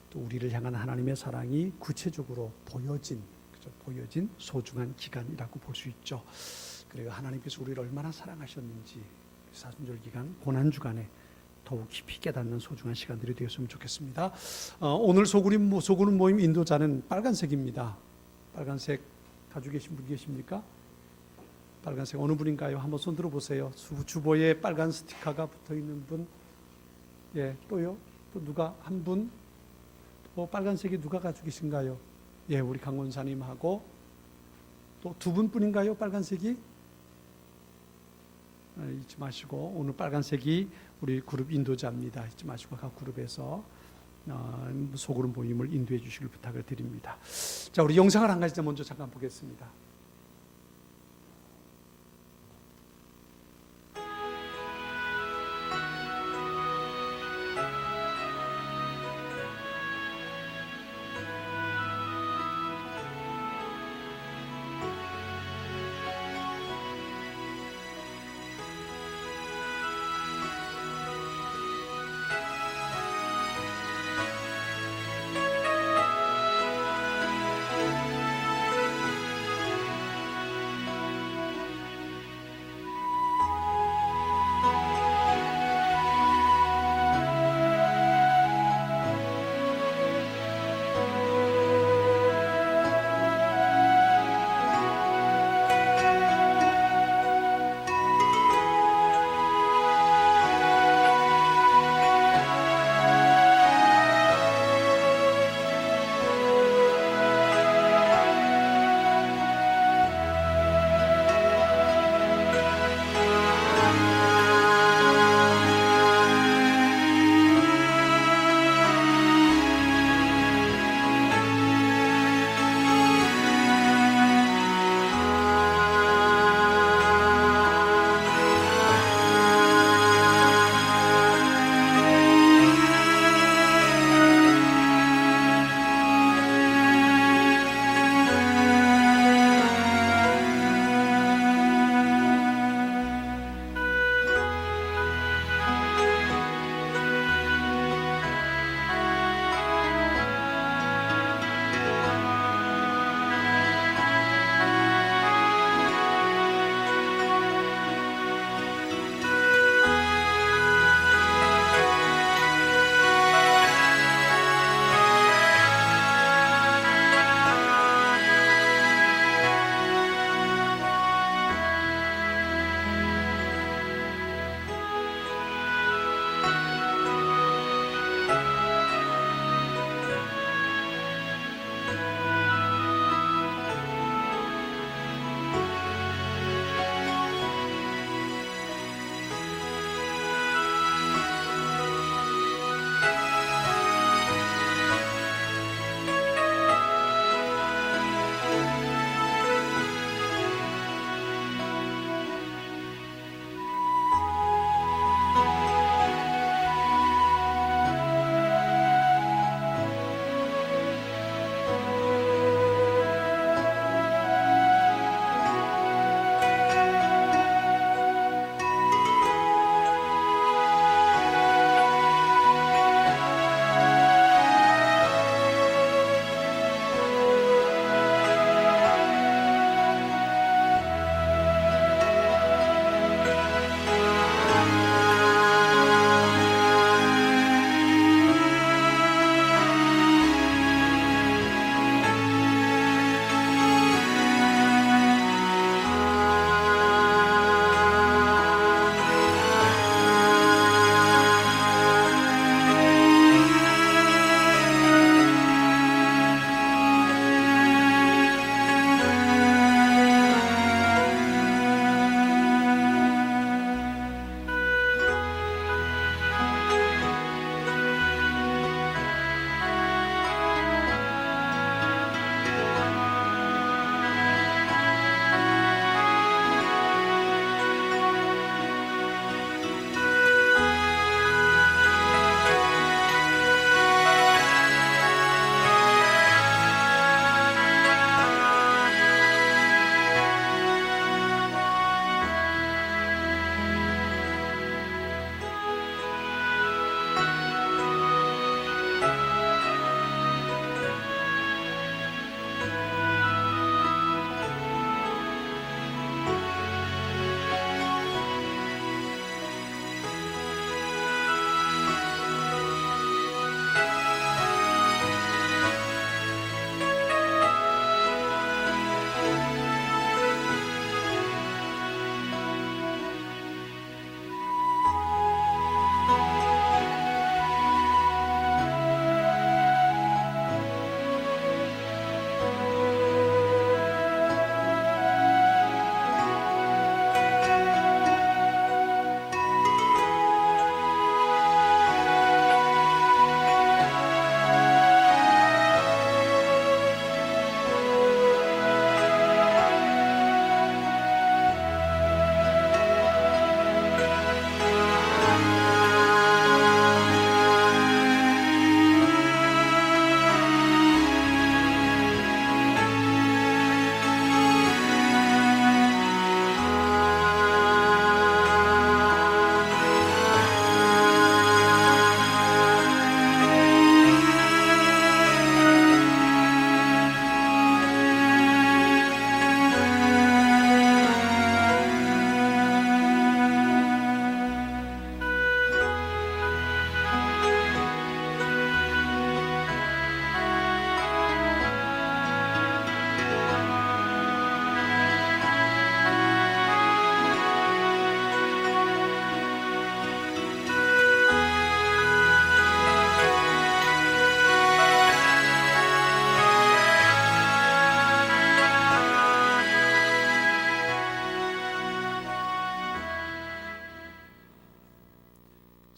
또 우리를 향한 하나님의 사랑이 구체적으로 보여진 소중한 기간이라고 볼 수 있죠. 그리고 하나님께서 우리를 얼마나 사랑하셨는지 사순절 기간, 고난 주간에 더욱 깊이 깨닫는 소중한 시간들이 되었으면 좋겠습니다. 오늘 소그룹 모임 인도자는 빨간색입니다. 빨간색 가지고 계신 분 계십니까? 빨간색 어느 분인가요? 한번 손 들어보세요. 주보에 빨간 스티커가 붙어 있는 분. 예, 또요? 또 누가 한 분? 또 빨간색이 누가 가지고 계신가요? 예, 우리 강원사님하고 또 두 분뿐인가요? 빨간색이? 잊지 마시고 오늘 빨간색이 우리 그룹 인도자입니다. 잊지 마시고 각 그룹에서 소그룹 모임을 인도해 주시길 부탁을 드립니다. 자, 우리 영상을 한 가지 먼저 잠깐 보겠습니다.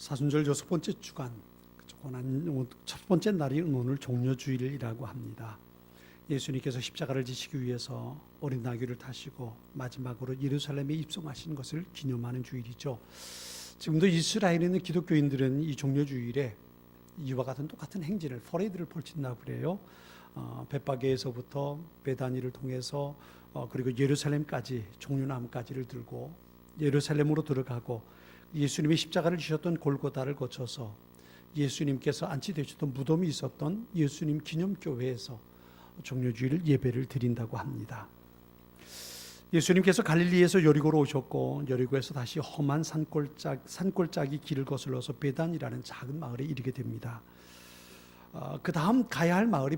사순절 6번째 주간, 첫 번째 날인 오늘 종려주일이라고 합니다. 예수님께서 십자가를 지시기 위해서 어린 나귀를 타시고 마지막으로 예루살렘에 입성하신 것을 기념하는 주일이죠. 지금도 이스라엘에 있는 기독교인들은 이 종려주일에 이와 같은 똑같은 행진을, 퍼레이드를 펼친다고 그래요. 벳바게에서부터 베다니를 통해서 그리고 예루살렘까지 종려나무까지를 들고 예루살렘으로 들어가고 예수님이 십자가를 지셨던 골고다를 거쳐서 예수님께서 안치되셨던 무덤이 있었던 예수님 기념교회에서 종려주일 예배를 드린다고 합니다. 예수님께서 갈릴리에서 여리고로 오셨고 여리고에서 다시 험한 산골짜기 길을 거슬러서 베단이라는 작은 마을에 이르게 됩니다. 그 다음 가야 할 마을이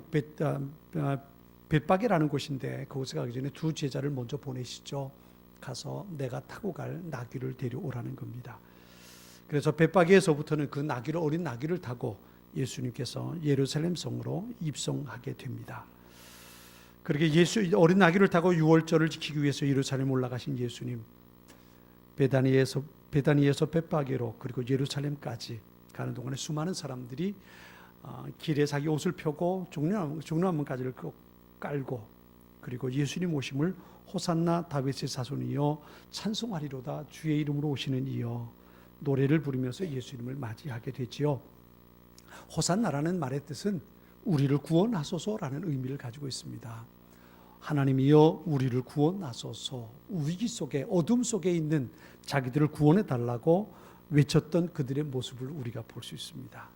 벳바게라는 곳인데 그곳에 가기 전에 두 제자를 먼저 보내시죠. 가서 내가 타고 갈 나귀를 데려오라는 겁니다. 그래서 벳바게에서부터는 그 나귀를, 어린 나귀를 타고 예수님께서 예루살렘 성으로 입성하게 됩니다. 그렇게 어린 나귀를 타고 유월절을 지키기 위해서 예루살렘 올라가신 예수님, 베다니에서 벳바게로 그리고 예루살렘까지 가는 동안에 수많은 사람들이 길에 자기 옷을 펴고 종려나무가지를 깔고 그리고 예수님 오심을 호산나 다윗의 자손이여 찬송하리로다 주의 이름으로 오시는 이여 노래를 부르면서 예수님을 맞이하게 되지요. 호산나라는 말의 뜻은 우리를 구원하소서라는 의미를 가지고 있습니다. 하나님이여 우리를 구원하소서, 위기 속에 어둠 속에 있는 자기들을 구원해 달라고 외쳤던 그들의 모습을 우리가 볼 수 있습니다.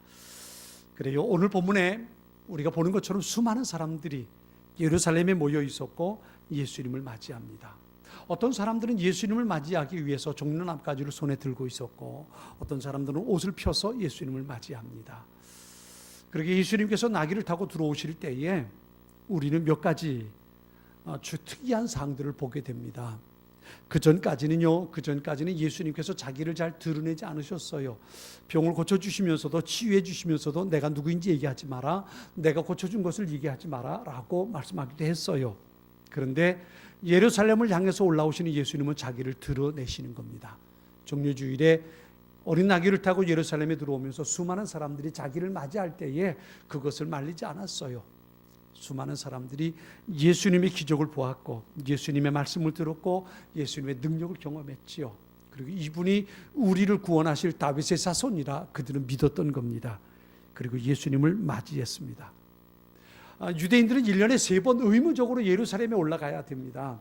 그래요. 오늘 본문에 우리가 보는 것처럼 수많은 사람들이 예루살렘에 모여 있었고 예수님을 맞이합니다. 어떤 사람들은 예수님을 맞이하기 위해서 종려나무가지를 손에 들고 있었고 어떤 사람들은 옷을 펴서 예수님을 맞이합니다. 그렇게 예수님께서 나귀를 타고 들어오실 때에 우리는 몇 가지 특이한 사항들을 보게 됩니다. 그 전까지는 예수님께서 자기를 잘 드러내지 않으셨어요. 병을 고쳐주시면서도 치유해 주시면서도 내가 누구인지 얘기하지 마라, 내가 고쳐준 것을 얘기하지 마라 라고 말씀하기도 했어요. 그런데 예루살렘을 향해서 올라오시는 예수님은 자기를 드러내시는 겁니다. 종려주일에 어린 나귀를 타고 예루살렘에 들어오면서 수많은 사람들이 자기를 맞이할 때에 그것을 말리지 않았어요. 수많은 사람들이 예수님의 기적을 보았고 예수님의 말씀을 들었고 예수님의 능력을 경험했지요. 그리고 이분이 우리를 구원하실 다윗의 자손이라 그들은 믿었던 겁니다. 그리고 예수님을 맞이했습니다. 유대인들은 1년에 3번 의무적으로 예루살렘에 올라가야 됩니다.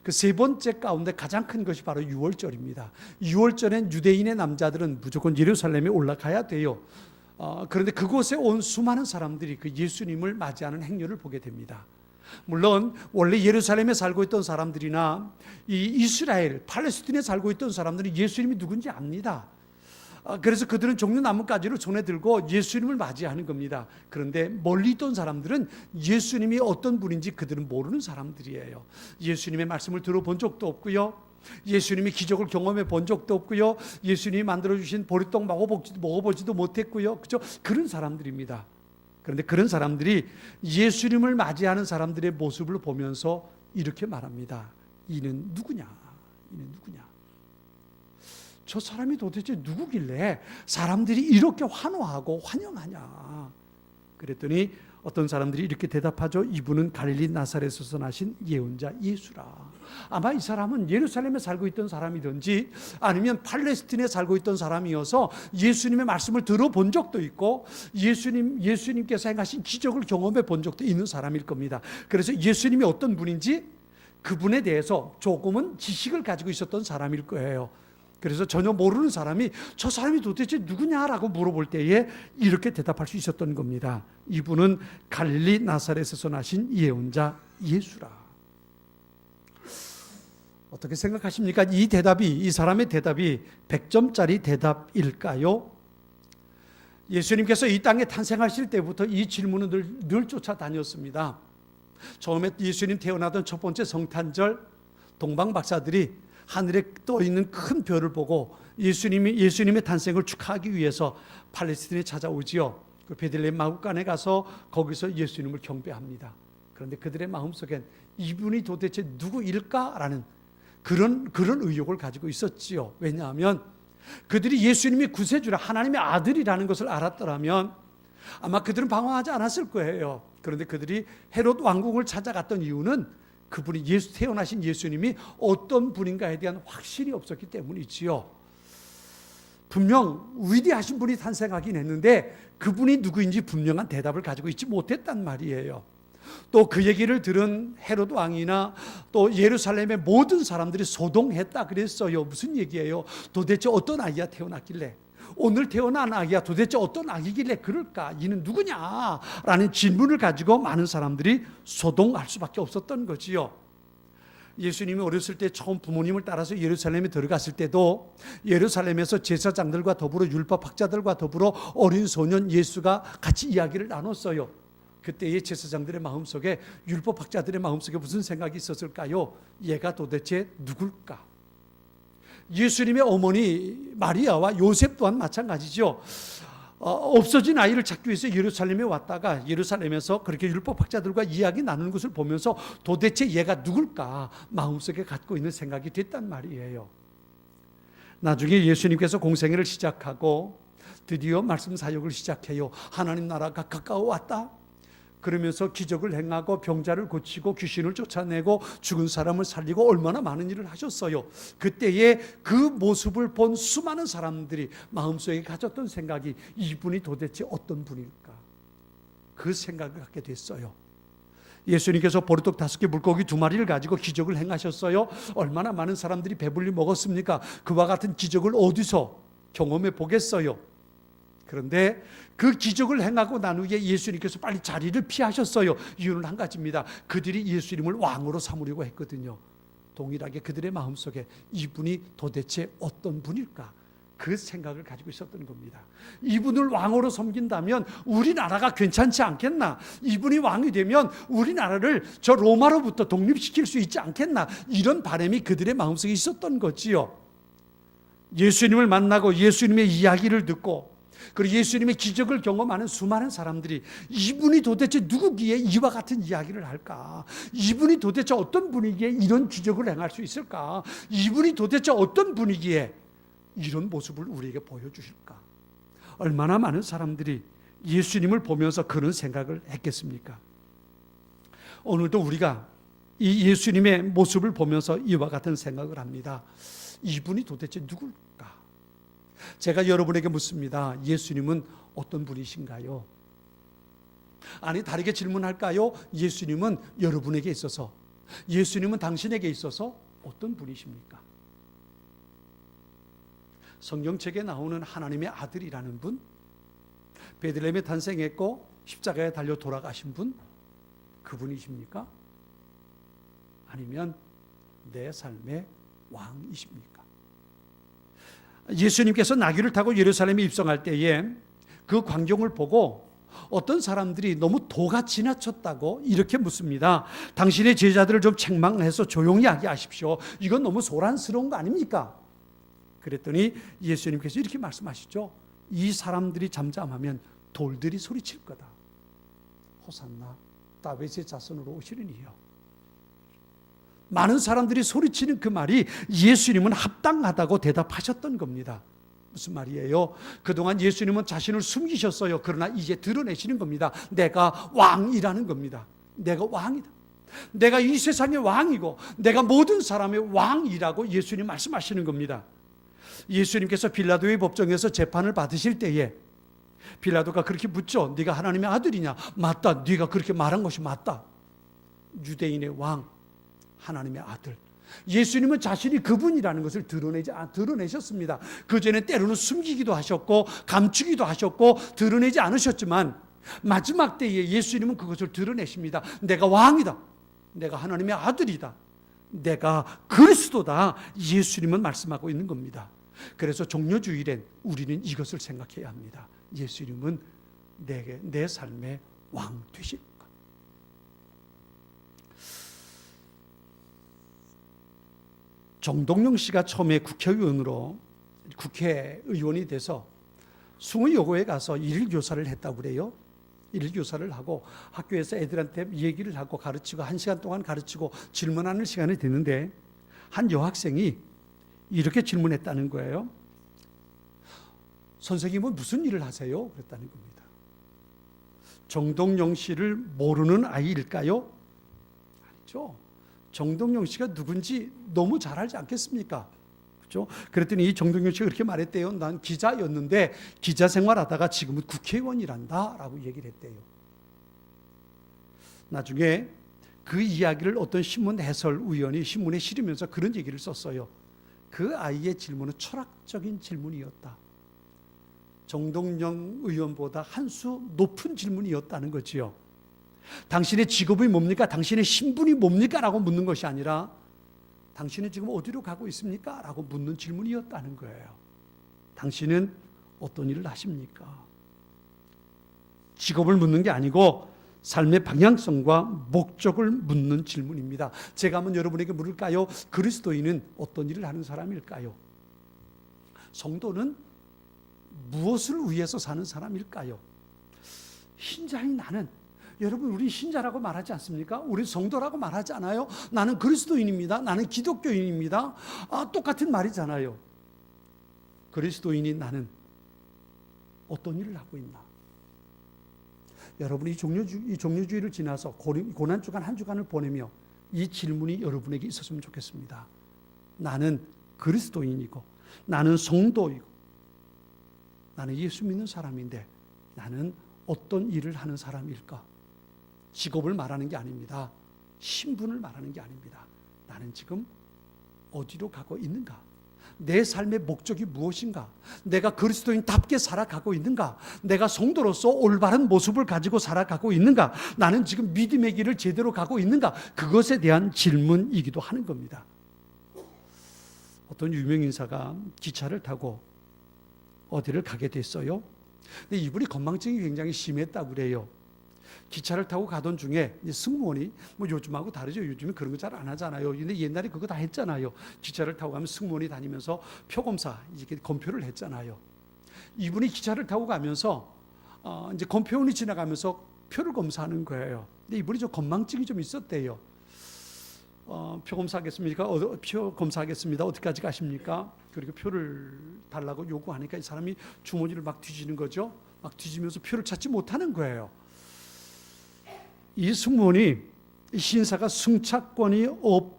그 세 번째 가운데 가장 큰 것이 바로 유월절입니다. 유월절엔 유대인의 남자들은 무조건 예루살렘에 올라가야 돼요. 그런데 그곳에 온 수많은 사람들이 그 예수님을 맞이하는 행렬을 보게 됩니다. 물론 원래 예루살렘에 살고 있던 사람들이나 이 이스라엘, 팔레스틴에 살고 있던 사람들은 예수님이 누군지 압니다. 그래서 그들은 종려나무가지를 손에 들고 예수님을 맞이하는 겁니다. 그런데 멀리 있던 사람들은 예수님이 어떤 분인지 그들은 모르는 사람들이에요. 예수님의 말씀을 들어본 적도 없고요, 예수님이 기적을 경험해 본 적도 없고요, 예수님이 만들어주신 보리떡 먹어보지도 못했고요. 그죠? 그런 사람들입니다. 그런데 그런 사람들이 예수님을 맞이하는 사람들의 모습을 보면서 이렇게 말합니다. 이는 누구냐? 이는 누구냐? 저 사람이 도대체 누구길래 사람들이 이렇게 환호하고 환영하냐? 그랬더니 어떤 사람들이 이렇게 대답하죠. 이분은 갈릴리 나사렛에서 나신 예언자 예수라. 아마 이 사람은 예루살렘에 살고 있던 사람이든지 아니면 팔레스틴에 살고 있던 사람이어서 예수님의 말씀을 들어본 적도 있고 예수님께서 행하신 기적을 경험해 본 적도 있는 사람일 겁니다. 그래서 예수님이 어떤 분인지 그분에 대해서 조금은 지식을 가지고 있었던 사람일 거예요. 그래서 전혀 모르는 사람이 저 사람이 도대체 누구냐라고 물어볼 때에 이렇게 대답할 수 있었던 겁니다. 이분은 갈릴리 나사렛에서 나신 예언자 예수라. 어떻게 생각하십니까? 이 사람의 대답이 100점짜리 대답일까요? 예수님께서 이 땅에 탄생하실 때부터 이 질문은 늘 쫓아다녔습니다. 처음에 예수님 태어나던 첫 번째 성탄절, 동방 박사들이 하늘에 떠 있는 큰 별을 보고 예수님의 탄생을 축하하기 위해서 팔레스틴에 찾아오지요. 그 베들레헴 마구간에 가서 거기서 예수님을 경배합니다. 그런데 그들의 마음속엔 이분이 도대체 누구일까라는 그런 의혹을 가지고 있었지요. 왜냐하면 그들이 예수님이 구세주라 하나님의 아들이라는 것을 알았더라면 아마 그들은 방황하지 않았을 거예요. 그런데 그들이 헤롯 왕궁을 찾아갔던 이유는 그분이 태어나신 예수님이 어떤 분인가에 대한 확신이 없었기 때문이지요. 분명 위대하신 분이 탄생하긴 했는데 그분이 누구인지 분명한 대답을 가지고 있지 못했단 말이에요. 또 그 얘기를 들은 헤롯 왕이나 또 예루살렘의 모든 사람들이 소동했다 그랬어요. 무슨 얘기예요? 도대체 어떤 아기가 태어났길래, 오늘 태어난 아기가 도대체 어떤 아기길래 그럴까? 이는 누구냐? 라는 질문을 가지고 많은 사람들이 소동할 수밖에 없었던 거지요. 예수님이 어렸을 때 처음 부모님을 따라서 예루살렘에 들어갔을 때도 예루살렘에서 제사장들과 더불어 율법학자들과 더불어 어린 소년 예수가 같이 이야기를 나눴어요. 그때의 제사장들의 마음속에, 율법학자들의 마음속에 무슨 생각이 있었을까요? 얘가 도대체 누굴까? 예수님의 어머니 마리아와 요셉 또한 마찬가지죠. 없어진 아이를 찾기 위해서 예루살렘에 왔다가 예루살렘에서 그렇게 율법학자들과 이야기 나누는 것을 보면서 도대체 얘가 누굴까 마음속에 갖고 있는 생각이 됐단 말이에요. 나중에 예수님께서 공생애를 시작하고 드디어 말씀 사역을 시작해요. 하나님 나라가 가까워 왔다. 그러면서 기적을 행하고 병자를 고치고 귀신을 쫓아내고 죽은 사람을 살리고 얼마나 많은 일을 하셨어요. 그때의 그 모습을 본 수많은 사람들이 마음속에 가졌던 생각이 이분이 도대체 어떤 분일까? 그 생각을 갖게 됐어요. 예수님께서 보리떡 5개 물고기 2마리를 가지고 기적을 행하셨어요. 얼마나 많은 사람들이 배불리 먹었습니까? 그와 같은 기적을 어디서 경험해 보겠어요? 그런데 그 기적을 행하고 난 후에 예수님께서 빨리 자리를 피하셨어요. 이유는 한 가지입니다. 그들이 예수님을 왕으로 삼으려고 했거든요. 동일하게 그들의 마음속에 이분이 도대체 어떤 분일까? 그 생각을 가지고 있었던 겁니다. 이분을 왕으로 섬긴다면 우리나라가 괜찮지 않겠나? 이분이 왕이 되면 우리나라를 저 로마로부터 독립시킬 수 있지 않겠나? 이런 바람이 그들의 마음속에 있었던 거지요. 예수님을 만나고 예수님의 이야기를 듣고 그리고 예수님의 기적을 경험하는 수많은 사람들이 이분이 도대체 누구기에 이와 같은 이야기를 할까? 이분이 도대체 어떤 분이기에 이런 기적을 행할 수 있을까? 이분이 도대체 어떤 분이기에 이런 모습을 우리에게 보여주실까? 얼마나 많은 사람들이 예수님을 보면서 그런 생각을 했겠습니까? 오늘도 우리가 이 예수님의 모습을 보면서 이와 같은 생각을 합니다. 이분이 도대체 누굴까? 제가 여러분에게 묻습니다. 예수님은 어떤 분이신가요? 아니, 다르게 질문할까요? 예수님은 여러분에게 있어서, 예수님은 당신에게 있어서 어떤 분이십니까? 성경책에 나오는 하나님의 아들이라는 분, 베들레헴에 탄생했고 십자가에 달려 돌아가신 분, 그분이십니까? 아니면 내 삶의 왕이십니까? 예수님께서 나귀를 타고 예루살렘에 입성할 때에 그 광경을 보고 어떤 사람들이 너무 도가 지나쳤다고 이렇게 묻습니다. 당신의 제자들을 좀 책망해서 조용히 하게 하십시오. 이건 너무 소란스러운 거 아닙니까? 그랬더니 예수님께서 이렇게 말씀하시죠. 이 사람들이 잠잠하면 돌들이 소리칠 거다. 호산나 다윗의 자손으로 오시는 이요. 많은 사람들이 소리치는 그 말이 예수님은 합당하다고 대답하셨던 겁니다. 무슨 말이에요? 그동안 예수님은 자신을 숨기셨어요. 그러나 이제 드러내시는 겁니다. 내가 왕이라는 겁니다. 내가 왕이다. 내가 이 세상의 왕이고 내가 모든 사람의 왕이라고 예수님 말씀하시는 겁니다. 예수님께서 빌라도의 법정에서 재판을 받으실 때에 빌라도가 그렇게 묻죠. 네가 하나님의 아들이냐? 맞다. 네가 그렇게 말한 것이 맞다. 유대인의 왕, 하나님의 아들. 예수님은 자신이 그분이라는 것을 드러내셨습니다. 그전에 때로는 숨기기도 하셨고 감추기도 하셨고 드러내지 않으셨지만 마지막 때에 예수님은 그것을 드러내십니다. 내가 왕이다. 내가 하나님의 아들이다. 내가 그리스도다. 예수님은 말씀하고 있는 겁니다. 그래서 종려주일엔 우리는 이것을 생각해야 합니다. 예수님은 내 삶의 왕 되실 것. 정동영 씨가 처음에 국회의원이 돼서 숭의여고에 가서 일일교사를 했다고 그래요. 일일교사를 하고 학교에서 애들한테 얘기를 하고 가르치고 1시간 동안 가르치고 질문하는 시간이 됐는데 한 여학생이 이렇게 질문했다는 거예요. 선생님은 무슨 일을 하세요? 그랬다는 겁니다. 정동영 씨를 모르는 아이일까요? 아니죠. 정동영 씨가 누군지 너무 잘 알지 않겠습니까? 그렇죠? 그랬더니 이 정동영 씨가 그렇게 말했대요. 난 기자였는데 기자 생활하다가 지금은 국회의원이란다 라고 얘기를 했대요. 나중에 그 이야기를 어떤 신문 해설위원이 신문에 실으면서 그런 얘기를 썼어요. 그 아이의 질문은 철학적인 질문이었다. 정동영 의원보다 한 수 높은 질문이었다는 거지요. 당신의 직업이 뭡니까? 당신의 신분이 뭡니까? 라고 묻는 것이 아니라 당신은 지금 어디로 가고 있습니까? 라고 묻는 질문이었다는 거예요. 당신은 어떤 일을 하십니까? 직업을 묻는 게 아니고 삶의 방향성과 목적을 묻는 질문입니다. 제가 한번 여러분에게 물을까요? 그리스도인은 어떤 일을 하는 사람일까요? 성도는 무엇을 위해서 사는 사람일까요? 신자인 나는, 여러분 우리 신자라고 말하지 않습니까? 우리 성도라고 말하지 않아요? 나는 그리스도인입니다. 나는 기독교인입니다. 똑같은 말이잖아요. 그리스도인인 나는 어떤 일을 하고 있나? 여러분이 이 종료주의를 지나서 고난주간 한 주간을 보내며 이 질문이 여러분에게 있었으면 좋겠습니다. 나는 그리스도인이고 나는 성도이고 나는 예수 믿는 사람인데 나는 어떤 일을 하는 사람일까? 직업을 말하는 게 아닙니다. 신분을 말하는 게 아닙니다. 나는 지금 어디로 가고 있는가? 내 삶의 목적이 무엇인가? 내가 그리스도인답게 살아가고 있는가? 내가 성도로서 올바른 모습을 가지고 살아가고 있는가? 나는 지금 믿음의 길을 제대로 가고 있는가? 그것에 대한 질문이기도 하는 겁니다. 어떤 유명 인사가 기차를 타고 어디를 가게 됐어요. 근데 이분이 건망증이 굉장히 심했다고 그래요. 기차를 타고 가던 중에 승무원이 요즘하고 다르죠. 요즘은 그런 거 잘 안 하잖아요. 근데 옛날에 그거 다 했잖아요. 기차를 타고 가면 승무원이 다니면서 표검사 이렇게 검표를 했잖아요. 이분이 기차를 타고 가면서 이제 검표원이 지나가면서 표를 검사하는 거예요. 근데 이분이 좀 건망증이 좀 있었대요. 표 검사하겠습니까? 표 검사하겠습니다. 어디까지 가십니까? 그리고 표를 달라고 요구하니까 이 사람이 주머니를 막 뒤지는 거죠. 막 뒤지면서 표를 찾지 못하는 거예요. 이 승무원이 신사가 승차권이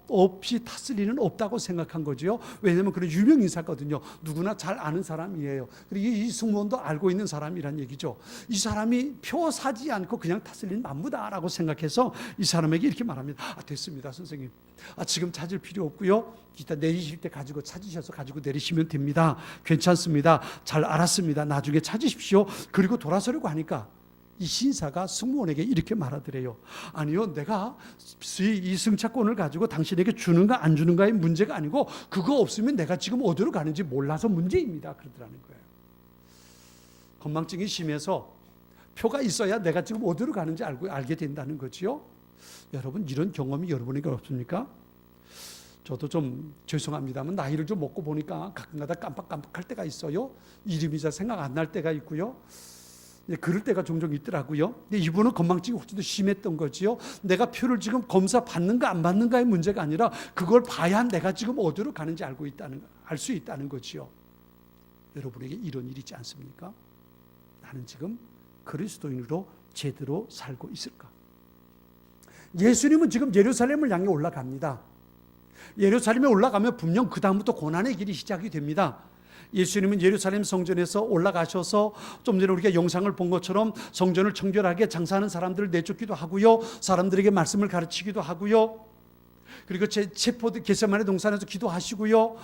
없이 탔을 리는 없다고 생각한 거죠. 왜냐하면 그런 유명 인사거든요. 누구나 잘 아는 사람이에요. 그리고 이 승무원도 알고 있는 사람이란 얘기죠. 이 사람이 표 사지 않고 그냥 탔을 리는 만무다라고 생각해서 이 사람에게 이렇게 말합니다. 됐습니다, 선생님. 지금 찾을 필요 없고요. 이따 내리실 때 찾으셔서 가지고 내리시면 됩니다. 괜찮습니다. 잘 알았습니다. 나중에 찾으십시오. 그리고 돌아서려고 하니까 이 신사가 승무원에게 이렇게 말하더래요. 아니요, 내가 이 승차권을 가지고 당신에게 주는가 안 주는가의 문제가 아니고 그거 없으면 내가 지금 어디로 가는지 몰라서 문제입니다. 그러더라는 거예요. 건망증이 심해서 표가 있어야 내가 지금 어디로 가는지 알게 된다는 거지요. 여러분 이런 경험이 여러분에게 없습니까? 저도 좀 죄송합니다만 나이를 좀 먹고 보니까 가끔가다 깜빡깜빡할 때가 있어요. 이름이 잘 생각 안 날 때가 있고요. 그럴 때가 종종 있더라고요. 근데 이분은 건망증이 훨씬 더 심했던 거지요. 내가 표를 지금 검사 받는가 안 받는가의 문제가 아니라 그걸 봐야 내가 지금 어디로 가는지 알 수 있다는 거지요. 여러분에게 이런 일이 있지 않습니까? 나는 지금 그리스도인으로 제대로 살고 있을까? 예수님은 지금 예루살렘을 향해 올라갑니다. 예루살렘에 올라가면 분명 그 다음부터 고난의 길이 시작이 됩니다. 예수님은 예루살렘 성전에서 올라가셔서 좀 전에 우리가 영상을 본 것처럼 성전을 청결하게 장사하는 사람들을 내쫓기도 하고요. 사람들에게 말씀을 가르치기도 하고요. 그리고 겟세마네 동산에서 기도하시고요.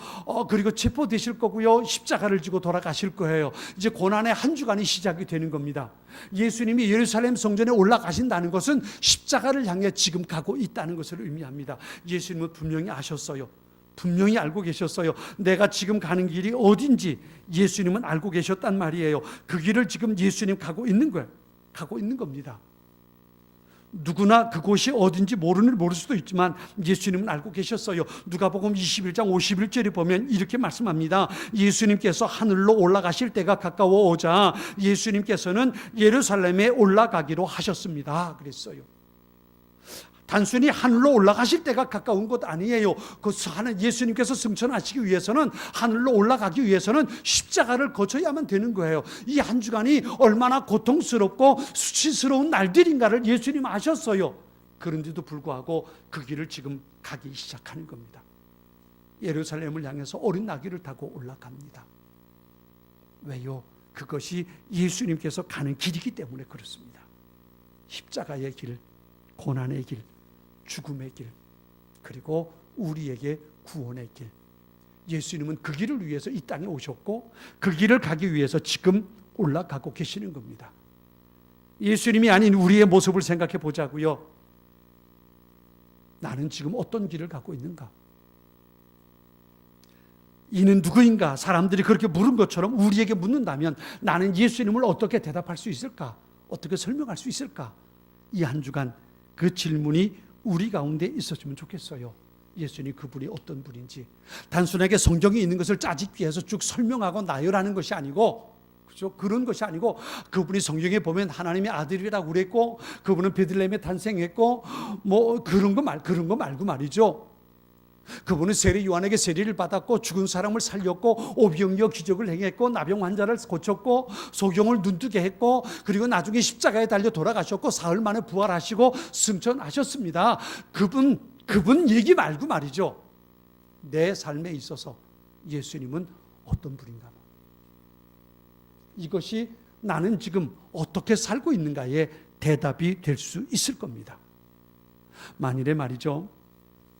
그리고 체포되실 거고요. 십자가를 지고 돌아가실 거예요. 이제 고난의 한 주간이 시작이 되는 겁니다. 예수님이 예루살렘 성전에 올라가신다는 것은 십자가를 향해 지금 가고 있다는 것을 의미합니다. 예수님은 분명히 아셨어요. 분명히 알고 계셨어요. 내가 지금 가는 길이 어딘지 예수님은 알고 계셨단 말이에요. 그 길을 지금 예수님 가고 있는 거예요. 가고 있는 겁니다. 누구나 그곳이 어딘지 모를 수도 있지만 예수님은 알고 계셨어요. 누가복음 21장 51절에 보면 이렇게 말씀합니다. 예수님께서 하늘로 올라가실 때가 가까워 오자 예수님께서는 예루살렘에 올라가기로 하셨습니다. 그랬어요. 단순히 하늘로 올라가실 때가 가까운 것 아니에요. 그 예수님께서 승천하시기 위해서는, 하늘로 올라가기 위해서는 십자가를 거쳐야만 되는 거예요. 이 한 주간이 얼마나 고통스럽고 수치스러운 날들인가를 예수님 아셨어요. 그런데도 불구하고 그 길을 지금 가기 시작하는 겁니다. 예루살렘을 향해서 어린 나귀를 타고 올라갑니다. 왜요? 그것이 예수님께서 가는 길이기 때문에 그렇습니다. 십자가의 길, 고난의 길, 죽음의 길, 그리고 우리에게 구원의 길. 예수님은 그 길을 위해서 이 땅에 오셨고 그 길을 가기 위해서 지금 올라가고 계시는 겁니다. 예수님이 아닌 우리의 모습을 생각해 보자고요. 나는 지금 어떤 길을 가고 있는가? 이는 누구인가? 사람들이 그렇게 물은 것처럼 우리에게 묻는다면 나는 예수님을 어떻게 대답할 수 있을까? 어떻게 설명할 수 있을까? 이 한 주간 그 질문이 우리 가운데 있었으면 좋겠어요. 예수님 그분이 어떤 분인지 단순하게 성경에 있는 것을 짜집기 위해서 쭉 설명하고 나열하는 것이 아니고, 그렇죠? 그런 것이 아니고 그분이 성경에 보면 하나님의 아들이라고 그랬고 그분은 베들레헴에 탄생했고 뭐 그런 거 말고 말이죠. 그분은 세리 요한에게 세리를 받았고 죽은 사람을 살렸고 오병이어 기적을 행했고 나병 환자를 고쳤고 소경을 눈뜨게 했고 그리고 나중에 십자가에 달려 돌아가셨고 사흘 만에 부활하시고 승천하셨습니다. 그분 얘기 말고 말이죠. 내 삶에 있어서 예수님은 어떤 분인가? 이것이 나는 지금 어떻게 살고 있는가에 대답이 될 수 있을 겁니다. 만일에 말이죠,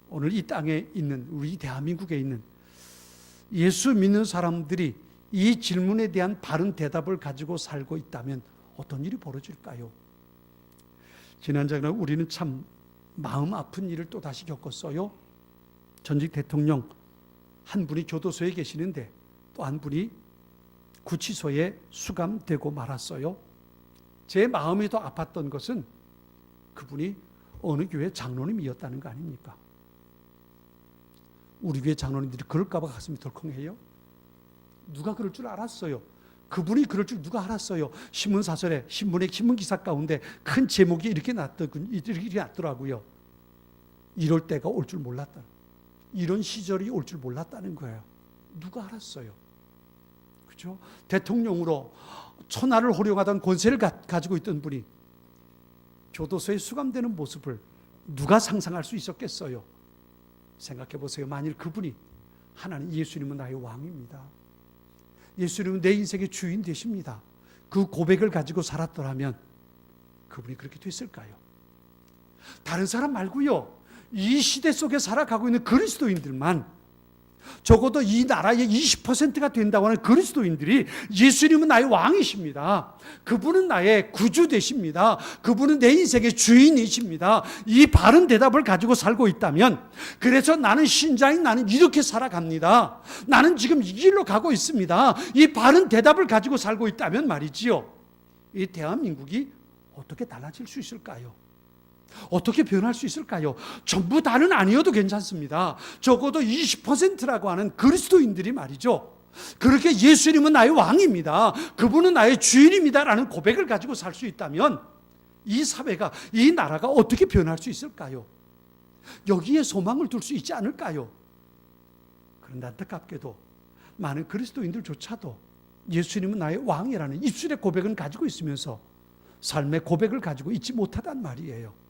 오늘 이 땅에 있는, 우리 대한민국에 있는 예수 믿는 사람들이 이 질문에 대한 바른 대답을 가지고 살고 있다면 어떤 일이 벌어질까요? 지난주에 우리는 참 마음 아픈 일을 또 다시 겪었어요. 전직 대통령 한 분이 교도소에 계시는데 또 한 분이 구치소에 수감되고 말았어요. 제 마음이 더 아팠던 것은 그분이 어느 교회 장로님이었다는 거 아닙니까? 우리 교회 장로님들이 그럴까 봐 가슴이 덜컹해요. 누가 그럴 줄 알았어요. 그분이 그럴 줄 누가 알았어요. 신문사설에, 신문기사 가운데 큰 제목이 이렇게 났더라고요. 이럴 때가 올 줄 몰랐다. 이런 시절이 올 줄 몰랐다는 거예요. 누가 알았어요. 그렇죠? 대통령으로 천하를 호령하던 권세를 가지고 있던 분이 교도소에 수감되는 모습을 누가 상상할 수 있었겠어요? 생각해 보세요. 만일 그분이 하나님, 예수님은 나의 왕입니다. 예수님은 내 인생의 주인 되십니다. 그 고백을 가지고 살았더라면 그분이 그렇게 됐을까요? 다른 사람 말고요. 이 시대 속에 살아가고 있는 그리스도인들만, 적어도 이 나라의 20%가 된다고 하는 그리스도인들이 예수님은 나의 왕이십니다. 그분은 나의 구주 되십니다. 그분은 내 인생의 주인이십니다. 이 바른 대답을 가지고 살고 있다면, 그래서 나는 신자인 나는 이렇게 살아갑니다. 나는 지금 이 길로 가고 있습니다. 이 바른 대답을 가지고 살고 있다면 말이지요. 이 대한민국이 어떻게 달라질 수 있을까요? 어떻게 변할 수 있을까요? 전부 다는 아니어도 괜찮습니다. 적어도 20%라고 하는 그리스도인들이 말이죠, 그렇게 예수님은 나의 왕입니다, 그분은 나의 주인입니다 라는 고백을 가지고 살 수 있다면 이 사회가, 이 나라가 어떻게 변할 수 있을까요? 여기에 소망을 둘 수 있지 않을까요? 그런데 안타깝게도 많은 그리스도인들조차도 예수님은 나의 왕이라는 입술의 고백은 가지고 있으면서 삶의 고백을 가지고 있지 못하단 말이에요.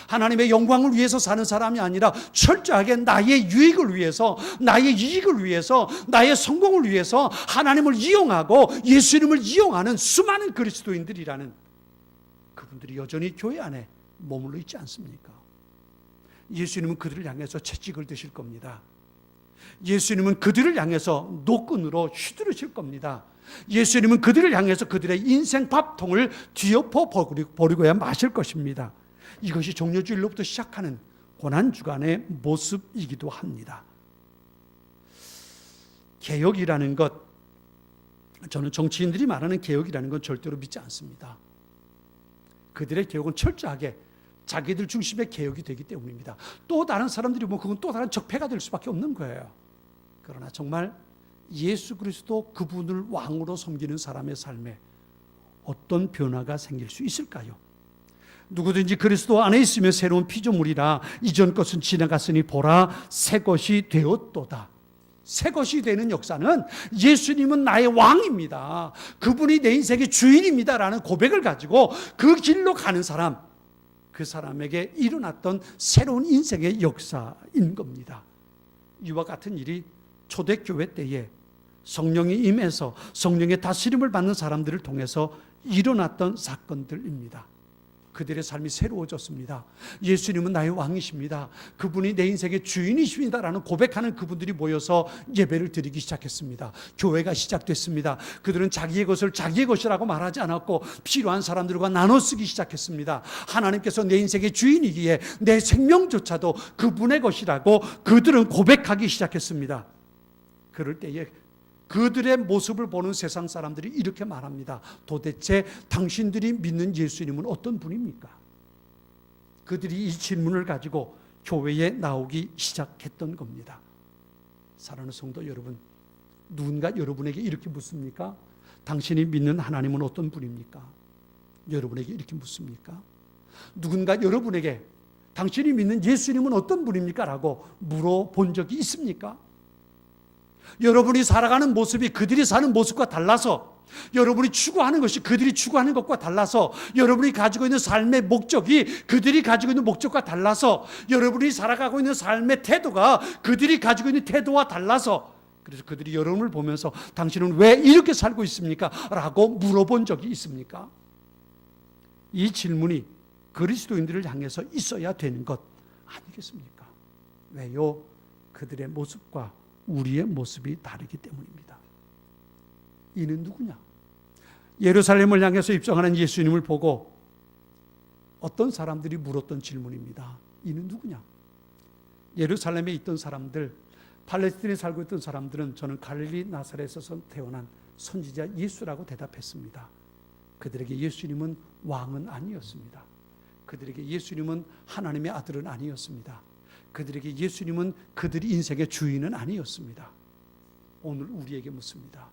하나님의 영광을 위해서 사는 사람이 아니라 철저하게 나의 유익을 위해서, 나의 이익을 위해서, 나의 성공을 위해서 하나님을 이용하고 예수님을 이용하는 수많은 그리스도인들이라는, 그분들이 여전히 교회 안에 머물러 있지 않습니까? 예수님은 그들을 향해서 채찍을 드실 겁니다. 예수님은 그들을 향해서 노끈으로 휘두르실 겁니다. 예수님은 그들을 향해서 그들의 인생 밥통을 뒤엎어 버리고야 마실 것입니다. 이것이 종려주일로부터 시작하는 고난주간의 모습이기도 합니다. 개혁이라는 것, 저는 정치인들이 말하는 개혁이라는 건 절대로 믿지 않습니다. 그들의 개혁은 철저하게 자기들 중심의 개혁이 되기 때문입니다. 또 다른 사람들이 뭐 그건 또 다른 적폐가 될 수밖에 없는 거예요. 그러나 정말 예수 그리스도 그분을 왕으로 섬기는 사람의 삶에 어떤 변화가 생길 수 있을까요? 누구든지 그리스도 안에 있으면 새로운 피조물이라 이전 것은 지나갔으니 보라 새 것이 되었도다. 새 것이 되는 역사는 예수님은 나의 왕입니다, 그분이 내 인생의 주인입니다라는 고백을 가지고 그 길로 가는 사람, 그 사람에게 일어났던 새로운 인생의 역사인 겁니다. 이와 같은 일이 초대교회 때에 성령이 임해서 성령의 다스림을 받는 사람들을 통해서 일어났던 사건들입니다. 그들의 삶이 새로워졌습니다. 예수님은 나의 왕이십니다, 그분이 내 인생의 주인이십니다 라는 고백하는 그분들이 모여서 예배를 드리기 시작했습니다. 교회가 시작됐습니다. 그들은 자기의 것을 자기의 것이라고 말하지 않았고 필요한 사람들과 나눠 쓰기 시작했습니다. 하나님께서 내 인생의 주인이기에 내 생명조차도 그분의 것이라고 그들은 고백하기 시작했습니다. 그럴 때에 그들의 모습을 보는 세상 사람들이 이렇게 말합니다. 도대체 당신들이 믿는 예수님은 어떤 분입니까? 그들이 이 질문을 가지고 교회에 나오기 시작했던 겁니다. 사랑하는 성도 여러분, 누군가 여러분에게 이렇게 묻습니까? 당신이 믿는 하나님은 어떤 분입니까? 여러분에게 이렇게 묻습니까? 누군가 여러분에게 당신이 믿는 예수님은 어떤 분입니까? 라고 물어본 적이 있습니까? 여러분이 살아가는 모습이 그들이 사는 모습과 달라서, 여러분이 추구하는 것이 그들이 추구하는 것과 달라서, 여러분이 가지고 있는 삶의 목적이 그들이 가지고 있는 목적과 달라서, 여러분이 살아가고 있는 삶의 태도가 그들이 가지고 있는 태도와 달라서, 그래서 그들이 여러분을 보면서 당신은 왜 이렇게 살고 있습니까? 라고 물어본 적이 있습니까? 이 질문이 그리스도인들을 향해서 있어야 되는 것 아니겠습니까? 왜요? 그들의 모습과 우리의 모습이 다르기 때문입니다. 이는 누구냐? 예루살렘을 향해서 입성하는 예수님을 보고 어떤 사람들이 물었던 질문입니다. 이는 누구냐? 예루살렘에 있던 사람들, 팔레스틴에 살고 있던 사람들은 저는 갈릴리 나사렛에서 태어난 선지자 예수라고 대답했습니다. 그들에게 예수님은 왕은 아니었습니다. 그들에게 예수님은 하나님의 아들은 아니었습니다. 그들에게 예수님은 그들이 인생의 주인은 아니었습니다. 오늘 우리에게 묻습니다.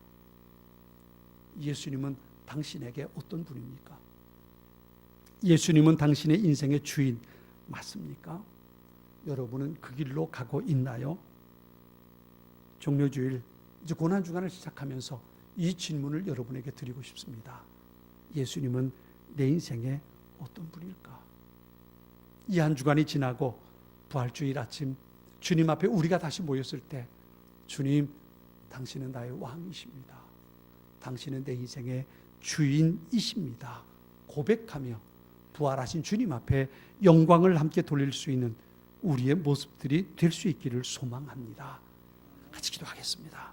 예수님은 당신에게 어떤 분입니까? 예수님은 당신의 인생의 주인 맞습니까? 여러분은 그 길로 가고 있나요? 종료주일 이제 고난주간을 시작하면서 이 질문을 여러분에게 드리고 싶습니다. 예수님은 내 인생의 어떤 분일까? 이 한 주간이 지나고 부활주일 아침 주님 앞에 우리가 다시 모였을 때, 주님, 당신은 나의 왕이십니다, 당신은 내 인생의 주인이십니다 고백하며 부활하신 주님 앞에 영광을 함께 돌릴 수 있는 우리의 모습들이 될 수 있기를 소망합니다. 같이 기도하겠습니다.